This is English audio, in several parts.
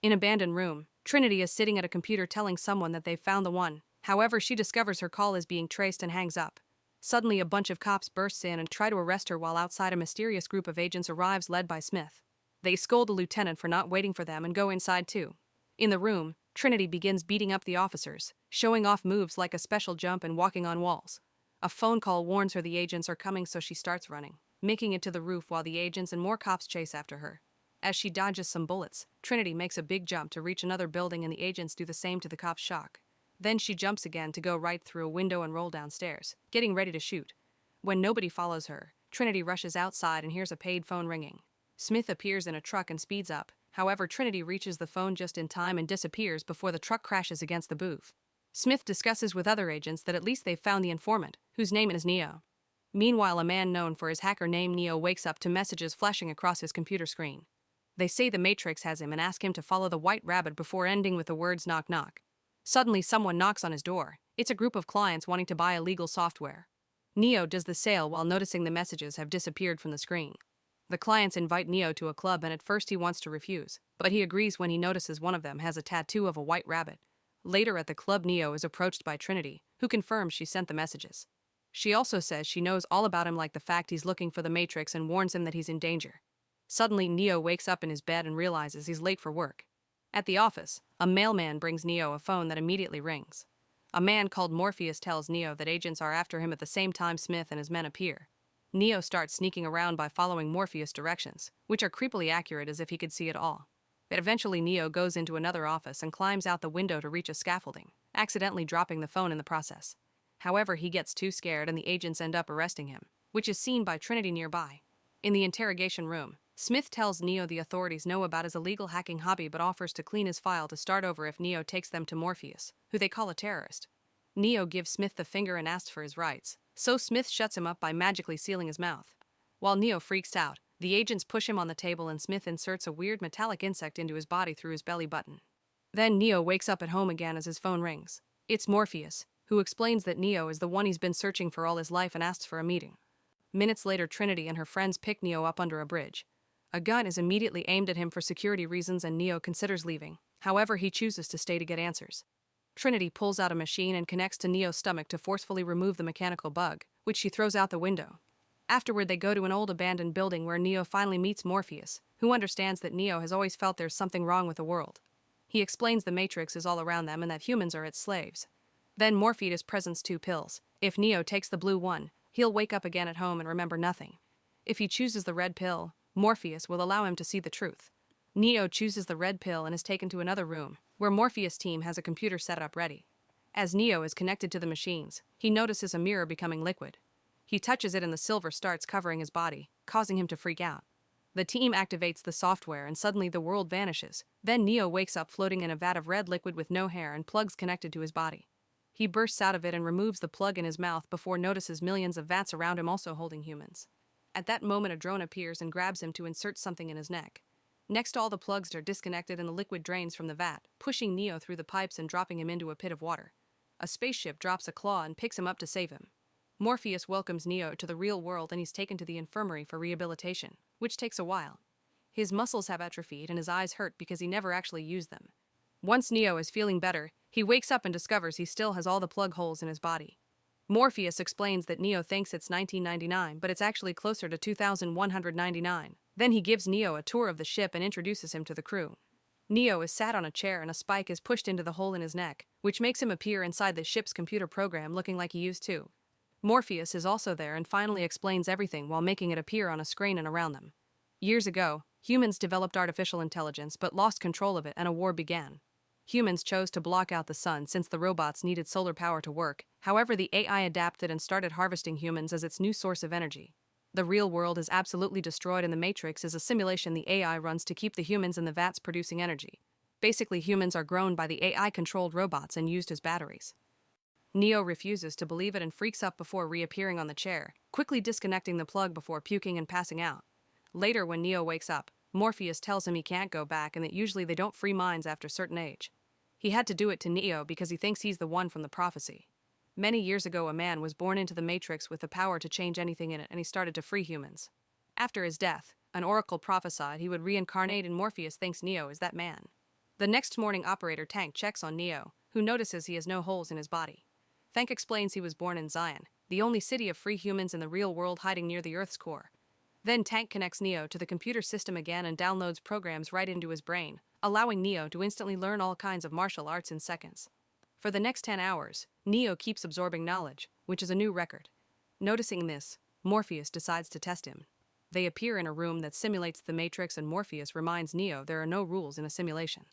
In an abandoned room, Trinity is sitting at a computer telling someone that they've found the one. However, she discovers her call is being traced and hangs up. Suddenly, a bunch of cops bursts in and try to arrest her while outside a mysterious group of agents arrives led by Smith. They scold the lieutenant for not waiting for them and go inside too. In the room, Trinity begins beating up the officers, showing off moves like a special jump and walking on walls. A phone call warns her the agents are coming, so she starts running, making it to the roof while the agents and more cops chase after her. As she dodges some bullets, Trinity makes a big jump to reach another building and the agents do the same to the cops' shock. Then she jumps again to go right through a window and roll downstairs, getting ready to shoot. When nobody follows her, Trinity rushes outside and hears a paid phone ringing. Smith appears in a truck and speeds up. However, Trinity reaches the phone just in time and disappears before the truck crashes against the booth. Smith discusses with other agents that at least they've found the informant, whose name is Neo. Meanwhile, a man known for his hacker name Neo wakes up to messages flashing across his computer screen. They say the Matrix has him and ask him to follow the white rabbit before ending with the words knock knock. Suddenly, someone knocks on his door. It's a group of clients wanting to buy illegal software. Neo does the sale while noticing the messages have disappeared from the screen. The clients invite Neo to a club and at first he wants to refuse, but he agrees when he notices one of them has a tattoo of a white rabbit. Later at the club, Neo is approached by Trinity, who confirms she sent the messages. She also says she knows all about him, like the fact he's looking for the Matrix, and warns him that he's in danger. Suddenly, Neo wakes up in his bed and realizes he's late for work. At the office, a mailman brings Neo a phone that immediately rings. A man called Morpheus tells Neo that agents are after him at the same time Smith and his men appear. Neo starts sneaking around by following Morpheus' directions, which are creepily accurate as if he could see it all. But eventually Neo goes into another office and climbs out the window to reach a scaffolding, accidentally dropping the phone in the process. However, he gets too scared and the agents end up arresting him, which is seen by Trinity nearby. In the interrogation room, Smith tells Neo the authorities know about his illegal hacking hobby but offers to clean his file to start over if Neo takes them to Morpheus, who they call a terrorist. Neo gives Smith the finger and asks for his rights, so Smith shuts him up by magically sealing his mouth. While Neo freaks out, the agents push him on the table and Smith inserts a weird metallic insect into his body through his belly button. Then Neo wakes up at home again as his phone rings. It's Morpheus, who explains that Neo is the one he's been searching for all his life and asks for a meeting. Minutes later, Trinity and her friends pick Neo up under a bridge. A gun is immediately aimed at him for security reasons and Neo considers leaving. However, he chooses to stay to get answers. Trinity pulls out a machine and connects to Neo's stomach to forcefully remove the mechanical bug, which she throws out the window. Afterward, they go to an old abandoned building where Neo finally meets Morpheus, who understands that Neo has always felt there's something wrong with the world. He explains the Matrix is all around them and that humans are its slaves. Then Morpheus presents 2 pills. If Neo takes the blue one, he'll wake up again at home and remember nothing. If he chooses the red pill, Morpheus will allow him to see the truth. Neo chooses the red pill and is taken to another room, where Morpheus' team has a computer set up ready. As Neo is connected to the machines, he notices a mirror becoming liquid. He touches it and the silver starts covering his body, causing him to freak out. The team activates the software and suddenly the world vanishes. Then Neo wakes up floating in a vat of red liquid with no hair and plugs connected to his body. He bursts out of it and removes the plug in his mouth before notices millions of vats around him also holding humans. At that moment, a drone appears and grabs him to insert something in his neck. Next, all the plugs are disconnected and the liquid drains from the vat, pushing Neo through the pipes and dropping him into a pit of water. A spaceship drops a claw and picks him up to save him. Morpheus welcomes Neo to the real world and he's taken to the infirmary for rehabilitation, which takes a while. His muscles have atrophied and his eyes hurt because he never actually used them. Once Neo is feeling better, he wakes up and discovers he still has all the plug holes in his body. Morpheus explains that Neo thinks it's 1999, but it's actually closer to 2199. Then he gives Neo a tour of the ship and introduces him to the crew. Neo is sat on a chair and a spike is pushed into the hole in his neck, which makes him appear inside the ship's computer program looking like he used to. Morpheus is also there and finally explains everything while making it appear on a screen and around them. Years ago, humans developed artificial intelligence but lost control of it and a war began. Humans chose to block out the sun since the robots needed solar power to work. However, the AI adapted and started harvesting humans as its new source of energy. The real world is absolutely destroyed and the Matrix is a simulation the AI runs to keep the humans in the vats producing energy. Basically, humans are grown by the AI-controlled robots and used as batteries. Neo refuses to believe it and freaks up before reappearing on the chair, quickly disconnecting the plug before puking and passing out. Later, when Neo wakes up, Morpheus tells him he can't go back and that usually they don't free minds after a certain age. He had to do it to Neo because he thinks he's the one from the prophecy. Many years ago, a man was born into the Matrix with the power to change anything in it and he started to free humans. After his death, an oracle prophesied he would reincarnate and Morpheus thinks Neo is that man. The next morning, operator Tank checks on Neo, who notices he has no holes in his body. Tank explains he was born in Zion, the only city of free humans in the real world hiding near the Earth's core. Then Tank connects Neo to the computer system again and downloads programs right into his brain, allowing Neo to instantly learn all kinds of martial arts in seconds. For the next 10 hours, Neo keeps absorbing knowledge, which is a new record. Noticing this, Morpheus decides to test him. They appear in a room that simulates the Matrix, and Morpheus reminds Neo there are no rules in a simulation.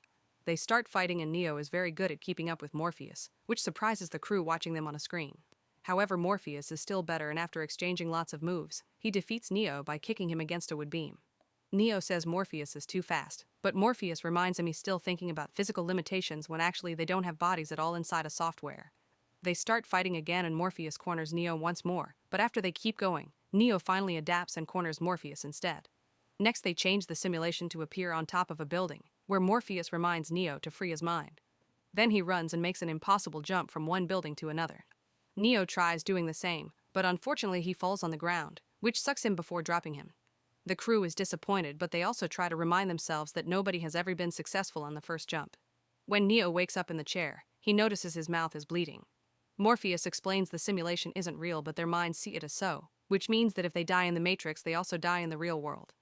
They start fighting and Neo is very good at keeping up with Morpheus, which surprises the crew watching them on a screen. However, Morpheus is still better, and after exchanging lots of moves, he defeats Neo by kicking him against a wood beam. Neo says Morpheus is too fast, but Morpheus reminds him he's still thinking about physical limitations when actually they don't have bodies at all inside a software. They start fighting again and Morpheus corners Neo once more, but after they keep going, Neo finally adapts and corners Morpheus instead. Next, they change the simulation to appear on top of a building, where Morpheus reminds Neo to free his mind. Then he runs and makes an impossible jump from one building to another. Neo tries doing the same, but unfortunately he falls on the ground, which sucks him before dropping him. The crew is disappointed, but they also try to remind themselves that nobody has ever been successful on the first jump. When Neo wakes up in the chair, he notices his mouth is bleeding. Morpheus explains the simulation isn't real, but their minds see it as so, which means that if they die in the Matrix, they also die in the real world.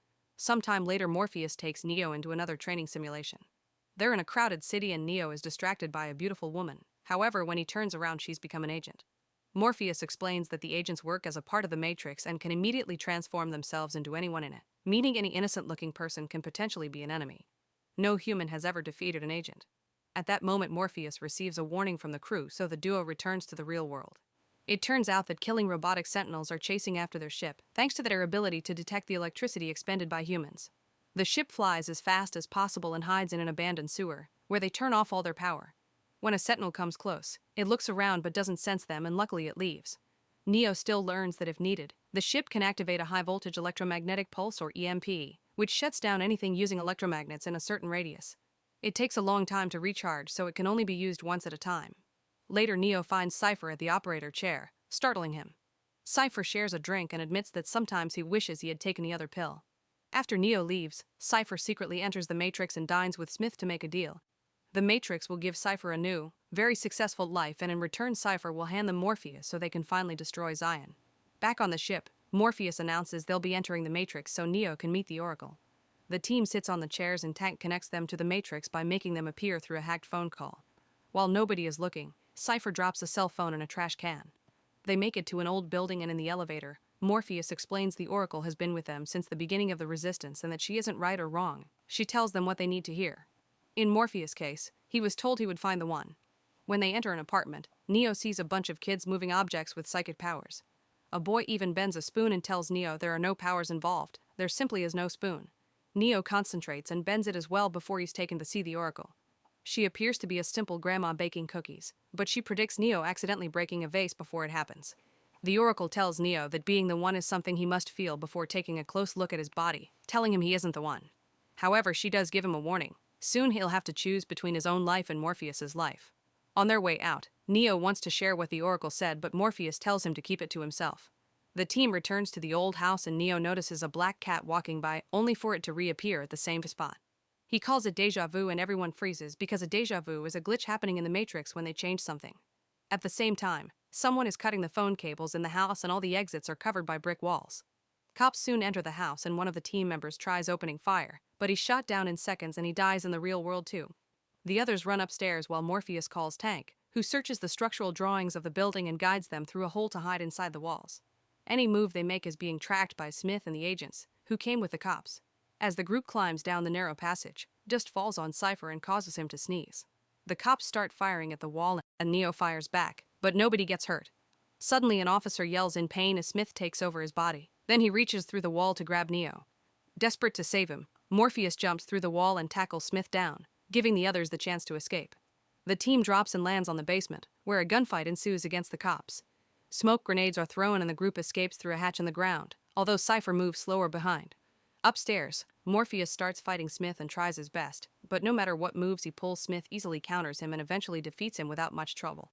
Sometime later, Morpheus takes Neo into another training simulation. They're in a crowded city and Neo is distracted by a beautiful woman. However, when he turns around, she's become an agent. Morpheus explains that the agents work as a part of the Matrix and can immediately transform themselves into anyone in it, meaning any innocent-looking person can potentially be an enemy. No human has ever defeated an agent. At that moment, Morpheus receives a warning from the crew, so the duo returns to the real world. It turns out that killing robotic sentinels are chasing after their ship, thanks to their ability to detect the electricity expended by humans. The ship flies as fast as possible and hides in an abandoned sewer, where they turn off all their power. When a sentinel comes close, it looks around but doesn't sense them, and luckily it leaves. Neo still learns that if needed, the ship can activate a high-voltage electromagnetic pulse, or EMP, which shuts down anything using electromagnets in a certain radius. It takes a long time to recharge, so it can only be used once at a time. Later, Neo finds Cypher at the operator chair, startling him. Cypher shares a drink and admits that sometimes he wishes he had taken the other pill. After Neo leaves, Cypher secretly enters the Matrix and dines with Smith to make a deal. The Matrix will give Cypher a new, very successful life, and in return Cypher will hand them Morpheus so they can finally destroy Zion. Back on the ship, Morpheus announces they'll be entering the Matrix so Neo can meet the Oracle. The team sits on the chairs and Tank connects them to the Matrix by making them appear through a hacked phone call. While nobody is looking, Cypher drops a cell phone in a trash can. They make it to an old building, and in the elevator, Morpheus explains the Oracle has been with them since the beginning of the Resistance and that she isn't right or wrong. She tells them what they need to hear. In Morpheus' case, he was told he would find the one. When they enter an apartment, Neo sees a bunch of kids moving objects with psychic powers. A boy even bends a spoon and tells Neo there are no powers involved, there simply is no spoon. Neo concentrates and bends it as well before he's taken to see the Oracle. She appears to be a simple grandma baking cookies, but she predicts Neo accidentally breaking a vase before it happens. The Oracle tells Neo that being the one is something he must feel before taking a close look at his body, telling him he isn't the one. However, she does give him a warning. Soon he'll have to choose between his own life and Morpheus's life. On their way out, Neo wants to share what the Oracle said, but Morpheus tells him to keep it to himself. The team returns to the old house and Neo notices a black cat walking by, only for it to reappear at the same spot. He calls it deja vu and everyone freezes because a deja vu is a glitch happening in the Matrix when they change something. At the same time, someone is cutting the phone cables in the house and all the exits are covered by brick walls. Cops soon enter the house and one of the team members tries opening fire, but he's shot down in seconds and he dies in the real world too. The others run upstairs while Morpheus calls Tank, who searches the structural drawings of the building and guides them through a hole to hide inside the walls. Any move they make is being tracked by Smith and the agents, who came with the cops. As the group climbs down the narrow passage, Dust falls on Cypher and causes him to sneeze. The cops start firing at the wall and Neo fires back, but nobody gets hurt. Suddenly, an officer yells in pain as Smith takes over his body. Then he reaches through the wall to grab Neo. Desperate to save him, Morpheus jumps through the wall and tackles Smith down, giving the others the chance to escape. The team drops and lands on the basement, where a gunfight ensues against the cops. Smoke grenades are thrown and the group escapes through a hatch in the ground, although Cypher moves slower behind. Upstairs, Morpheus starts fighting Smith and tries his best, but no matter what moves he pulls, Smith easily counters him and eventually defeats him without much trouble.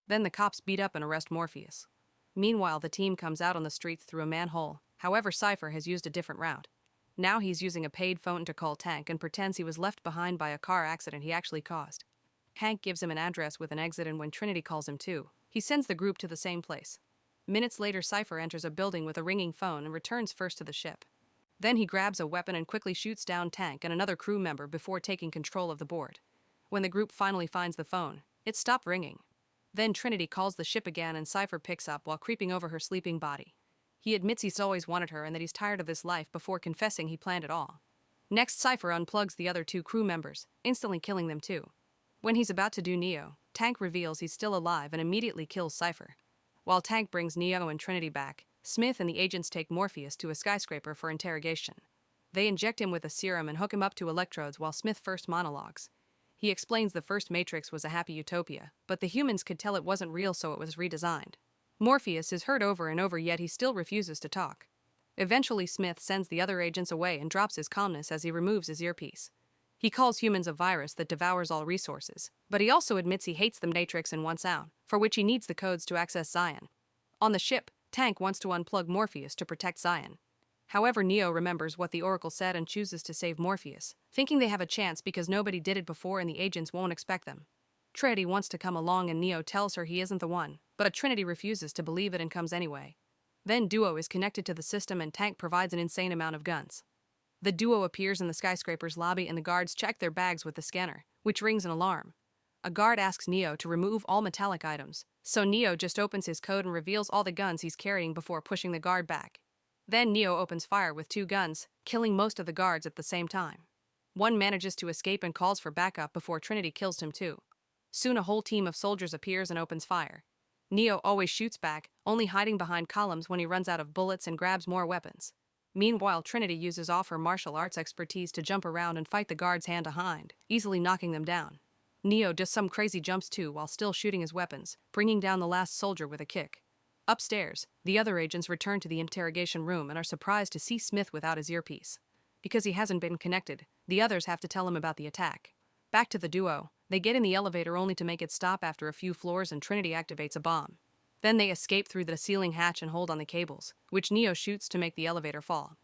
Then the cops beat up and arrest Morpheus. Meanwhile, the team comes out on the streets through a manhole. However, Cypher has used a different route. Now he's using a paid phone to call Tank and pretends he was left behind by a car accident he actually caused. Hank gives him an address with an exit, and when Trinity calls him too, he sends the group to the same place. Minutes later, Cypher enters a building with a ringing phone and returns first to the ship. Then he grabs a weapon and quickly shoots down Tank and another crew member before taking control of the board. When the group finally finds the phone, it stopped ringing. Then Trinity calls the ship again and Cypher picks up while creeping over her sleeping body. He admits he's always wanted her and that he's tired of this life before confessing he planned it all. Next, Cypher unplugs the other two crew members, instantly killing them too. When he's about to do Neo, Tank reveals he's still alive and immediately kills Cypher. While Tank brings Neo and Trinity back, Smith and the agents take Morpheus to a skyscraper for interrogation. They inject him with a serum and hook him up to electrodes while Smith first monologues. He explains the first Matrix was a happy utopia, but the humans could tell it wasn't real, so it was redesigned. Morpheus is heard over and over, yet he still refuses to talk. Eventually, Smith sends the other agents away and drops his calmness as he removes his earpiece. He calls humans a virus that devours all resources, but he also admits he hates the Matrix and wants out, for which he needs the codes to access Zion. On the ship, Tank wants to unplug Morpheus to protect Zion. However, Neo remembers what the Oracle said and chooses to save Morpheus, thinking they have a chance because nobody did it before and the agents won't expect them. Trinity wants to come along and Neo tells her he isn't the one, but Trinity refuses to believe it and comes anyway. Then Duo is connected to the system and Tank provides an insane amount of guns. The duo appears in the skyscraper's lobby and the guards check their bags with the scanner, which rings an alarm. A guard asks Neo to remove all metallic items, so Neo just opens his code and reveals all the guns he's carrying before pushing the guard back. Then Neo opens fire with two guns, killing most of the guards at the same time. One manages to escape and calls for backup before Trinity kills him too. Soon a whole team of soldiers appears and opens fire. Neo always shoots back, only hiding behind columns when he runs out of bullets and grabs more weapons. Meanwhile, Trinity uses off her martial arts expertise to jump around and fight the guards hand to hand, easily knocking them down. Neo does some crazy jumps too while still shooting his weapons, bringing down the last soldier with a kick. Upstairs, the other agents return to the interrogation room and are surprised to see Smith without his earpiece. Because he hasn't been connected, the others have to tell him about the attack. Back to the duo, they get in the elevator only to make it stop after a few floors and Trinity activates a bomb. Then they escape through the ceiling hatch and hold on the cables, which Neo shoots to make the elevator fall.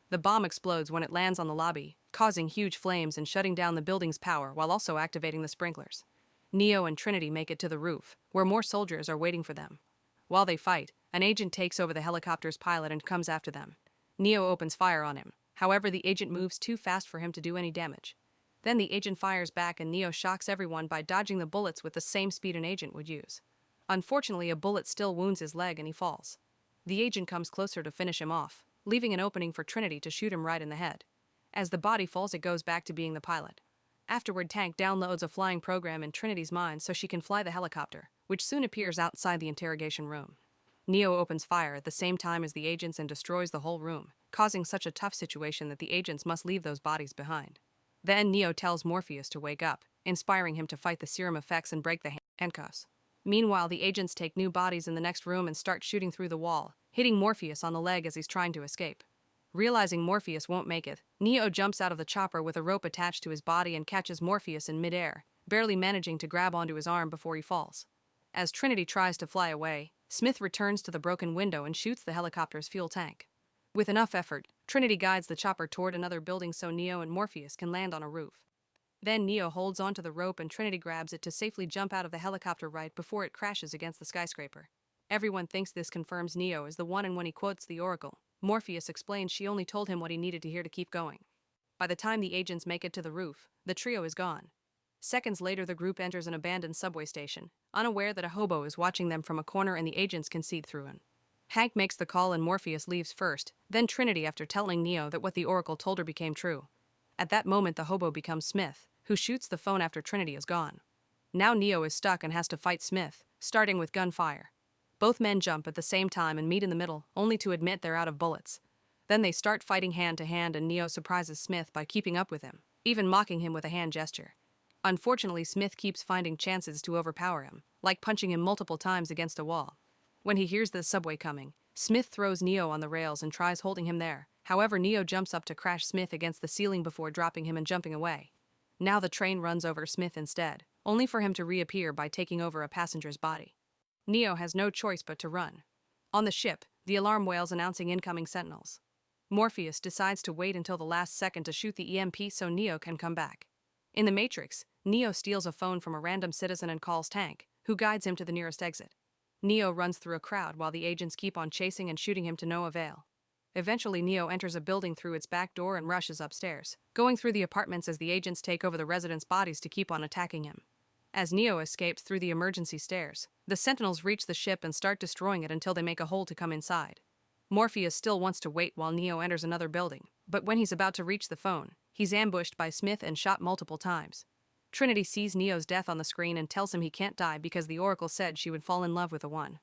The bomb explodes when it lands on the lobby, causing huge flames and shutting down the building's power while also activating the sprinklers. Neo and Trinity make it to the roof, where more soldiers are waiting for them. While they fight, an agent takes over the helicopter's pilot and comes after them. Neo opens fire on him, however the agent moves too fast for him to do any damage. Then the agent fires back and Neo shocks everyone by dodging the bullets with the same speed an agent would use. Unfortunately, a bullet still wounds his leg and he falls. The agent comes closer to finish him off, leaving an opening for Trinity to shoot him right in the head. As the body falls, it goes back to being the pilot. Afterward, Tank downloads a flying program in Trinity's mind so she can fly the helicopter, which soon appears outside the interrogation room. Neo opens fire at the same time as the agents and destroys the whole room, causing such a tough situation that the agents must leave those bodies behind. Then Neo tells Morpheus to wake up, inspiring him to fight the serum effects and break the handcuffs. Meanwhile, the agents take new bodies in the next room and start shooting through the wall, hitting Morpheus on the leg as he's trying to escape. Realizing Morpheus won't make it, Neo jumps out of the chopper with a rope attached to his body and catches Morpheus in midair, barely managing to grab onto his arm before he falls. As Trinity tries to fly away, Smith returns to the broken window and shoots the helicopter's fuel tank. With enough effort, Trinity guides the chopper toward another building so Neo and Morpheus can land on a roof. Then Neo holds onto the rope and Trinity grabs it to safely jump out of the helicopter right before it crashes against the skyscraper. Everyone thinks this confirms Neo is the one, and when he quotes the Oracle, Morpheus explains she only told him what he needed to hear to keep going. By the time the agents make it to the roof, the trio is gone. Seconds later, the group enters an abandoned subway station, unaware that a hobo is watching them from a corner and the agents can see through him. Hank makes the call and Morpheus leaves first, then Trinity after telling Neo that what the Oracle told her became true. At that moment, the hobo becomes Smith, who shoots the phone after Trinity is gone. Now Neo is stuck and has to fight Smith, starting with gunfire. Both men jump at the same time and meet in the middle, only to admit they're out of bullets. Then they start fighting hand to hand and Neo surprises Smith by keeping up with him, even mocking him with a hand gesture. Unfortunately, Smith keeps finding chances to overpower him, like punching him multiple times against a wall. When he hears the subway coming, Smith throws Neo on the rails and tries holding him there. However, Neo jumps up to crash Smith against the ceiling before dropping him and jumping away. Now the train runs over Smith instead, only for him to reappear by taking over a passenger's body. Neo has no choice but to run. On the ship, the alarm wails announcing incoming sentinels. Morpheus decides to wait until the last second to shoot the EMP so Neo can come back. In the Matrix, Neo steals a phone from a random citizen and calls Tank, who guides him to the nearest exit. Neo runs through a crowd while the agents keep on chasing and shooting him to no avail. Eventually, Neo enters a building through its back door and rushes upstairs, going through the apartments as the agents take over the residents' bodies to keep on attacking him. As Neo escapes through the emergency stairs, the Sentinels reach the ship and start destroying it until they make a hole to come inside. Morpheus still wants to wait while Neo enters another building, but when he's about to reach the phone, he's ambushed by Smith and shot multiple times. Trinity sees Neo's death on the screen and tells him he can't die because the Oracle said she would fall in love with the One.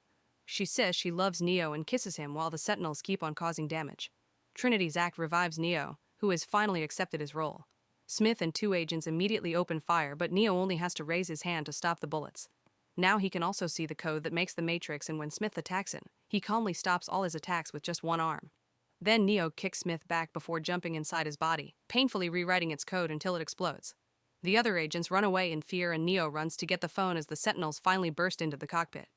She says she loves Neo and kisses him while the Sentinels keep on causing damage. Trinity's act revives Neo, who has finally accepted his role. Smith and two agents immediately open fire, but Neo only has to raise his hand to stop the bullets. Now he can also see the code that makes the Matrix, and when Smith attacks him, he calmly stops all his attacks with just one arm. Then Neo kicks Smith back before jumping inside his body, painfully rewriting its code until it explodes. The other agents run away in fear and Neo runs to get the phone as the Sentinels finally burst into the cockpit.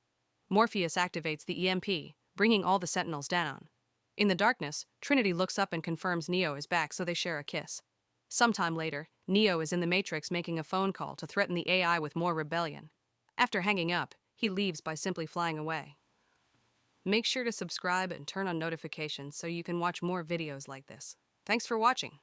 Morpheus activates the EMP, bringing all the Sentinels down. In the darkness, Trinity looks up and confirms Neo is back, so they share a kiss. Sometime later, Neo is in the Matrix making a phone call to threaten the AI with more rebellion. After hanging up, he leaves by simply flying away. Make sure to subscribe and turn on notifications so you can watch more videos like this. Thanks for watching.